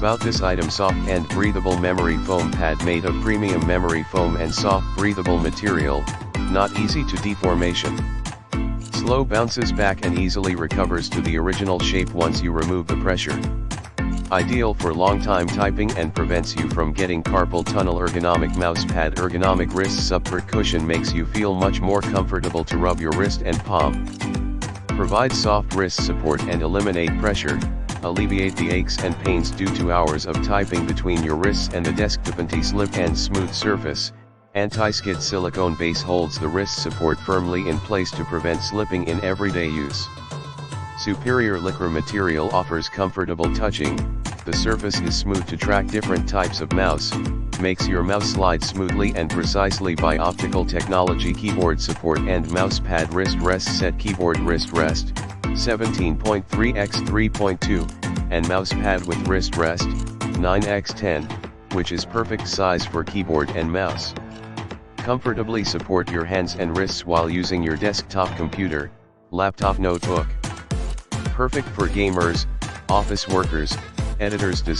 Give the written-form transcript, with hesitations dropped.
About this item: soft and breathable memory foam pad made of premium memory foam and soft breathable material, not easy to deformation. Slow bounces back and easily recovers to the original shape once you remove the pressure. Ideal for long time typing and prevents you from getting carpal tunnel. Ergonomic mouse pad. Ergonomic wrist support cushion makes you feel much more comfortable to rub your wrist and palm. Provide soft wrist support and eliminate pressure, alleviate the aches and pains due to hours of typing between your wrists and the desk. Anti-slip and smooth surface. Anti-skid silicone base holds the wrist support firmly in place to prevent slipping in everyday use. Superior lycra material offers comfortable touching. The surface is smooth to track different types of mouse, makes your mouse slide smoothly and precisely. By optical technology. Keyboard support and mouse pad. Wrist rest set. Keyboard wrist rest, 17.3 x 3.2, and mouse pad with wrist rest, 9 x 10, which is perfect size for keyboard and mouse. Comfortably support your hands and wrists while using your desktop computer, laptop, notebook. Perfect for gamers, office workers, editors.